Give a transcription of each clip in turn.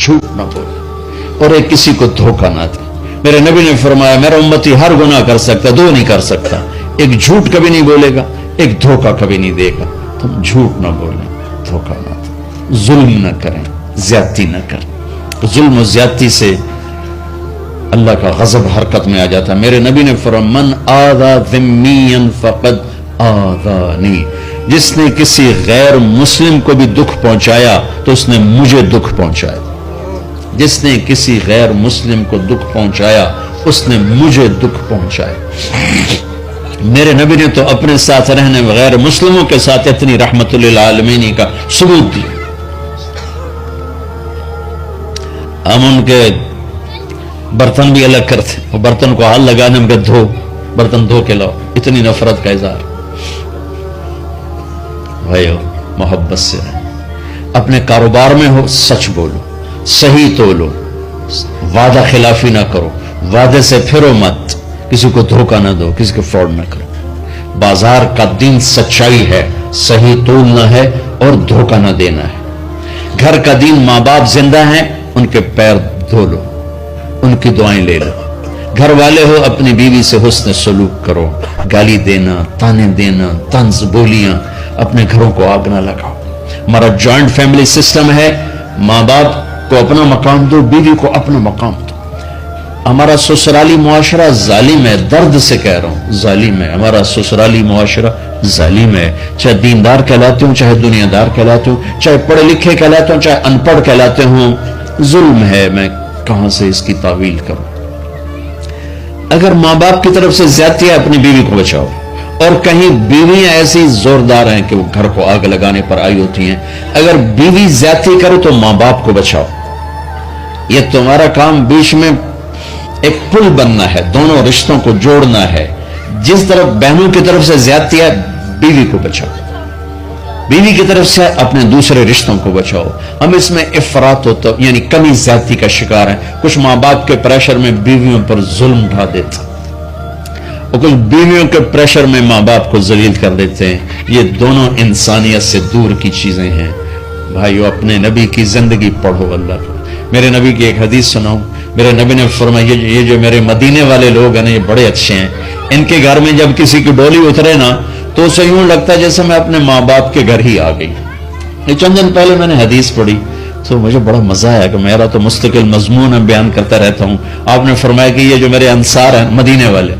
جھوٹ نہ بولے اور ایک کسی کو دھوکہ نہ دے. میرے نبی نے فرمایا میرا امتی ہر گناہ کر سکتا، دو نہیں کر سکتا، ایک جھوٹ کبھی نہیں بولے گا، ایک دھوکہ کبھی نہیں دے گا. تم جھوٹ نہ بولیں، دھوکہ نہ دیں، ظلم نہ کریں، زیادتی نہ کریں. ظلم و زیادتی سے اللہ کا غضب حرکت میں آ جاتا ہے. میرے نبی نے فرمایا من آذا ذمیا فقد آذانی، جس نے کسی غیر مسلم کو بھی دکھ پہنچایا تو اس نے مجھے دکھ پہنچایا. جس نے کسی غیر مسلم کو دکھ پہنچایا اس نے مجھے دکھ پہنچایا. میرے نبی نے تو اپنے ساتھ رہنے غیر مسلموں کے ساتھ اتنی رحمت للعالمین کا ثبوت دیا. ہم ان کے برتن بھی الگ کرتے، وہ برتن کو ہاتھ لگانے میں دھو، برتن دھو کے لاؤ، اتنی نفرت کا اظہار. بھائیو محبت سے رہیں. اپنے کاروبار میں ہو سچ بولو، صحیح تولو، وعدہ خلافی نہ کرو، وعدے سے پھرو مت، کسی کو دھوکہ نہ دو، کسی کو فراڈ نہ کرو. بازار کا دین سچائی ہے، صحیح تولنا ہے اور دھوکہ نہ دینا ہے. گھر کا دین ماں باپ زندہ ہیں، ان کے پیر دھو لو، ان کی دعائیں لے لو. گھر والے ہو اپنی بیوی سے حسن سلوک کرو، گالی دینا، تانے دینا، طنز بولیاں، اپنے گھروں کو آگ نہ لگاؤ. ہمارا جوائنٹ فیملی سسٹم ہے، ماں باپ کو اپنا مقام دو، بیوی کو اپنا مقام دو. ہمارا سسرالی معاشرہ ظالم ہے، درد سے کہہ رہا ہوں ظالم ہے. ہمارا سسرالی معاشرہ ظالم ہے، چاہے دیندار کہلاتے ہوں، چاہے دنیا دار کہلاتے ہوں، چاہے پڑھے لکھے کہلاتے ہوں، چاہے ان پڑھ کہلاتے ہوں. ظلم ہے، میں کہاں سے اس کی تعویل کروں. اگر ماں باپ کی طرف سے زیادتی ہے اپنی بیوی کو بچاؤ. اور کہیں بیویاں ایسی زوردار ہیں کہ وہ گھر کو آگ لگانے پر آئی ہوتی ہیں، اگر بیوی زیادتی کرے تو ماں باپ کو بچاؤ. یہ تمہارا کام بیچ میں ایک پل بننا ہے، دونوں رشتوں کو جوڑنا ہے. جس طرف بہنوں کی طرف سے زیادتی ہے بیوی کو بچاؤ، بیوی کی طرف سے اپنے دوسرے رشتوں کو بچاؤ. ہم اس میں افراط ہوتا یعنی کمی زیادتی کا شکار ہیں. کچھ ماں باپ کے پریشر میں بیویوں پر ظلم ڈھا دیتے اور کچھ بیویوں کے پریشر میں ماں باپ کو ذلیل کر دیتے ہیں. یہ دونوں انسانیت سے دور کی چیزیں ہیں. بھائیو اپنے نبی کی زندگی پڑھو اللہ کو. میرے نبی کی ایک حدیث سناؤں. میرے نبی نے فرمایا یہ جو میرے مدینے والے لوگ ہیں یہ بڑے اچھے ہیں. ان کے گھر میں جب کسی کی ڈولی اترے نا تو اسے یوں لگتا ہے جیسے میں اپنے ماں باپ کے گھر ہی آ گئی. یہ چند دن پہلے میں نے حدیث پڑھی تو مجھے بڑا مزہ آیا کہ میرا تو مستقل مضمون بیان کرتا رہتا ہوں. آپ نے فرمایا کہ یہ جو میرے انصار ہیں مدینے والے،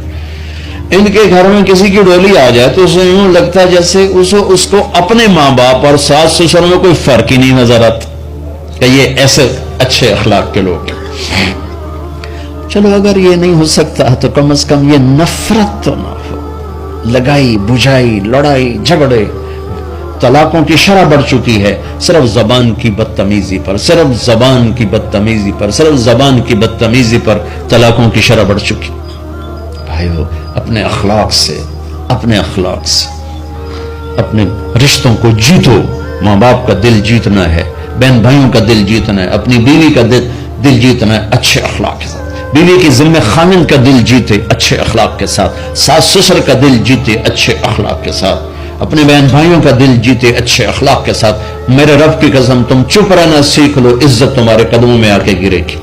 ان کے گھر میں کسی کی ڈولی آ جائے تو اسے یوں لگتا ہے جیسے اس کو اپنے ماں باپ اور ساس سسر میں کوئی فرق ہی نہیں نظر آتا کہ یہ ایسے اچھے اخلاق کے لوگ ہیں. چلو اگر یہ نہیں ہو سکتا تو کم از کم یہ نفرت تو نہ ہو. لگائی بجھائی، لڑائی جھگڑے، طلاقوں کی شرح بڑھ چکی ہے صرف زبان کی بدتمیزی پر، صرف زبان کی بدتمیزی پر، صرف زبان کی بدتمیزی پر طلاقوں کی شرح بڑھ چکی. بھائیو اپنے اخلاق سے اپنے رشتوں کو جیتو. ماں باپ کا دل جیتنا ہے، بہن بھائیوں کا دل جیتنا ہے، اپنی بیوی کا دل جیتنا ہے اچھے اخلاق کے ساتھ. بیوی کی ذمہ خامن کا دل جیتے اچھے اخلاق کے ساتھ، ساس سسر کا دل جیتے اچھے اخلاق کے ساتھ، اپنے بہن بھائیوں کا دل جیتے اچھے اخلاق کے ساتھ. میرے رب کی قسم تم چپ رہنا سیکھ لو، عزت تمہارے قدموں میں آ کے گرے گی.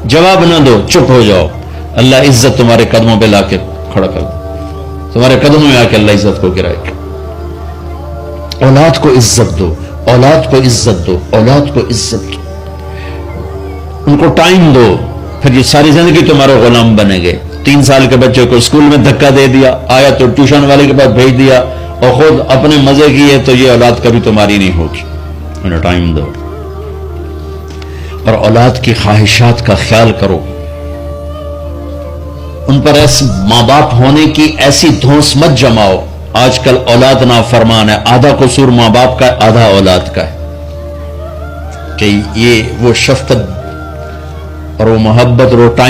جواب نہ دو، چپ ہو جاؤ، اللہ عزت تمہارے قدموں پہ لا کے کھڑا کر دو. تمہارے قدموں میں آ کے اللہ عزت کو گرائے گا. اولاد کو عزت دو، اولاد کو عزت دو، اولاد کو عزت دو. ان کو ٹائم دو، پھر یہ ساری زندگی تمہارے غلام بنے گے. 3 سال کے بچے کو اسکول میں دھکا دے دیا، آیا تو ٹیوشن والے کے پاس بھیج دیا اور خود اپنے مزے کیے تو یہ اولاد کبھی تمہاری نہیں ہوگی. انہیں ٹائم دو اور اولاد کی خواہشات کا خیال کرو. ان پر ایسے ماں باپ ہونے کی ایسی دھونس مت جماؤ. آج کل اولاد نافرمان ہے، آدھا قصور ماں باپ کا ہے، آدھا اولاد کا ہے. کہ یہ وہ شفقت اور وہ محبت اور وہ ٹائم